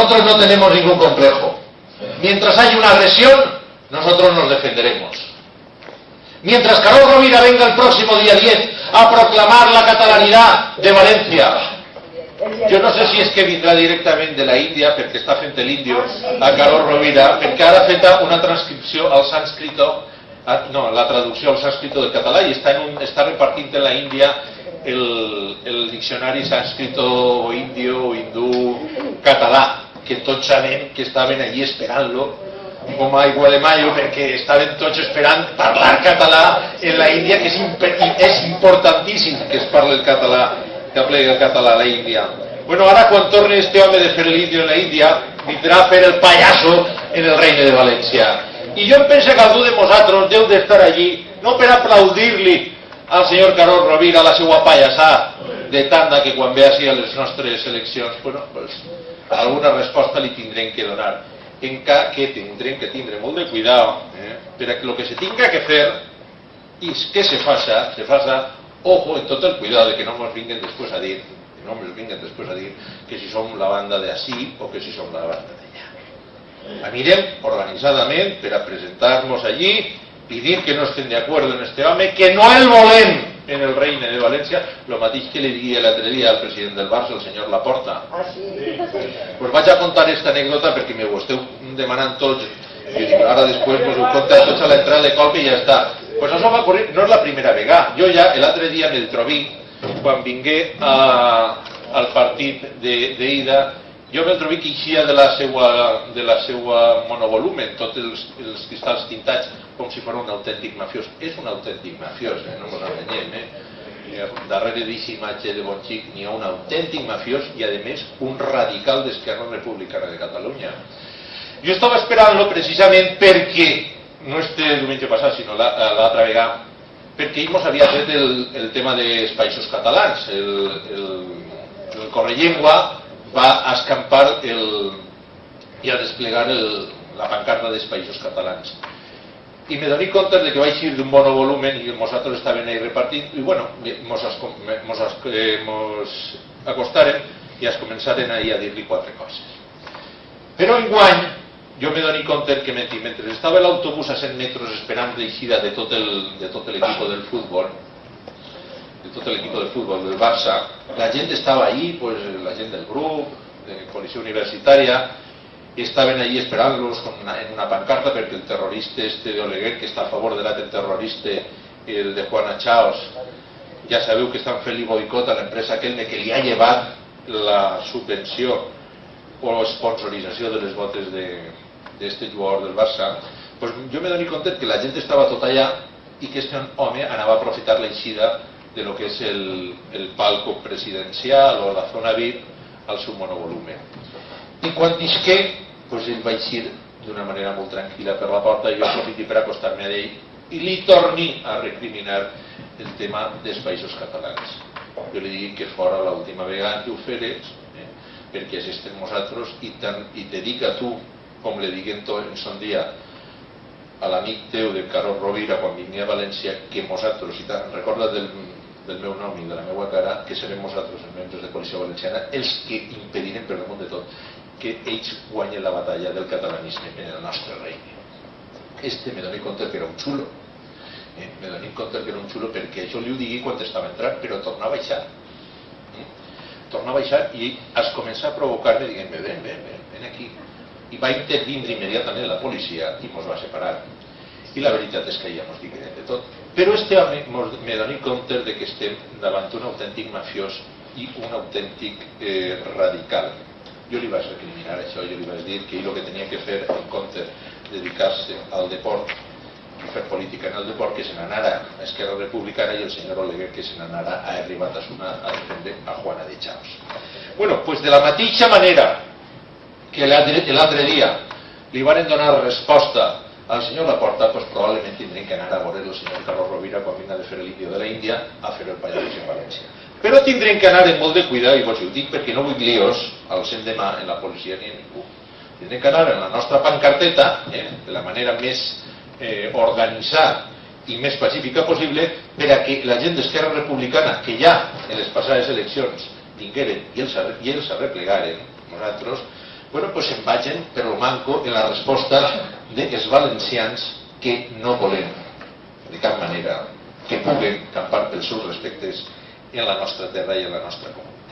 nosotros no tenemos ningún complejo. Mientras haya una agresión, nosotros nos defenderemos. Mientras Carod Rovira venga el próximo día 10 a proclamar la catalanidad de Valencia, jo no sé si és que vindrà directament de la Índia, perquè està fent l'índio a Carod Rovira, perquè ara ha fet una transcripció al sànscrito, no, la traducció al sànscrito del català, i està repartint en la Índia el diccionari sànscrito indio, hindú, català, que tots sabem que estaven allí esperant-lo com a aigua de mayo, perquè estaven tots esperant parlar català en la Índia, que és importantíssim que es parli el català, que aplegui el català a la Índia. Bueno, ara quan torni este home de fer l'índio en la Índia, vindrà a fer el payaso en el Regne de València. I jo em penso que algú de nosaltres deu d'estar allí, no per aplaudir-li al senyor Carod Rovira la seva payassà de tanda que quan ve així a les nostres eleccions, bueno, pues, alguna resposta li tindrem que donar. Encara que tindrem que tindre molt de cuidado, per a que el que se tinga que fer i que se faça, ojo, en tot el cuidado de que no ens vinguin després a dir, que si som la banda d'ací o que si som la banda d'allà. Anirem organitzadament per a presentar-nos allí i dir que no estem d'acord en este home, que no el volem en el Regne de València, el mateix que li digui l'altre dia al president del Barça, el senyor Laporta. Pues vaig a contar esta anècdota perquè m'ho esteu demanant tots, i ara després us ho conta tots a l'entrada de colp i ja està. Pues això va ocórrer, no és la primera vegada. Jo ja l'altre dia me'l trobí, quan vingué al partit d'Ida, jo me'l trobí que eixia de la seva monovolumen, tots els cristalls tintats, com si fos un autèntic mafiós. És un autèntic mafiós, no ens enganyem. Darrere d'aquesta imatge de bon xic n'hi ha un autèntic mafiós i, a més, un radical d'Esquerra Republicana de Catalunya. Jo estava esperant-lo precisament perquè, no este diumenge passat, sinó l'altra vegada, perquè ell ens havia fet el tema dels països catalans. El Correllengua va escampar i a desplegar la pancarta dels països catalans. I me doné compte que vaig ir d'un bon volumen i nosaltres estaven ahí repartint i bueno, mos acostaren i es començaren ahí a dir-li 4 coses. Però enguany jo me doné compte que mentre estava l'autobús a 100 metres esperant l'eixida de tot l'equip del futbol, del Barça, la gent estava ahí, pues, la gent del grup, de Policia Universitària, estaven allí esperant-los en una pancarta perquè el terrorista este de Oleguer, que està a favor de l'altre terrorista, el de Juana Chaos, ja sabeu que estan fent-li boicot a l'empresa Kelme, que li ha llevat la subvenció o sponsorització de les botes d'este jugador del Barça. Pues jo me doné compte que la gent estava tot allà i que este home anava a aprofitar l'eixida de lo que és el palco presidencial o la zona VIP al seu monovolumen. I quan disqué, pues ell va eixir d'una manera molt tranquil·la per la porta i jo aprofiti per acostar-me a ell i li torni a recriminar el tema dels països catalans. Jo li dic que fora l'última vegada que ho feres, perquè així estem nosaltres i te dic a tu, com li diguem en son dia a l'amic teu de Carod Rovira quan vingui a València, que nosaltres, si te'n recordes del meu nom i de la meva cara, que serem nosaltres, els membres de Coalició Valenciana, els que impedirem per damunt de tot que ells guanyen la batalla del catalanisme en el nostre regne. Me doné compte que era un xulo. Me doné compte que era un xulo perquè això li ho digui quan estava entrant, però tornava a baixar. Tornava a baixar i es comença a provocar-me dient-me, ven aquí. I va intervindre immediatament la policia i ens va separar. I la veritat és que ja ens diguem de tot. Però este home me doné compte que estem davant un autèntic mafiós i un autèntic radical. Jo li vaig recriminar això, jo li vaig dir que ell el que tenia que fer en compte de dedicar-se al deport i fer política en el deport, que se n'anara a Esquerra Republicana i el senyor Oleguer que se n'anara a arribat a sonar a defendre a Juana de Chaos. Bueno, pues de la mateixa manera que l'altre dia li van donar resposta al senyor Laporta, pues probablement tindrem que anar a veure el senyor Carod Rovira quan vinga de fer l'índio de la Índia a fer el pallasso en València. Però tindrem que anar amb molt de cuidado, i vos ho dic perquè no vull líos al l'endemà en la policia ni a ningú. Tindrem que anar en la nostra pancarteta, de la manera més organitzada i més pacífica possible, per a que la gent d'Esquerra Republicana, que ja en les passades eleccions vingueren i els arreplegaren, nosaltres, bueno, pues se'n vagin per lo manco en la resposta dels valencians que no volem de cap manera que puguen campar pels seus respectes en la nostra terra i en la nostra comunitat.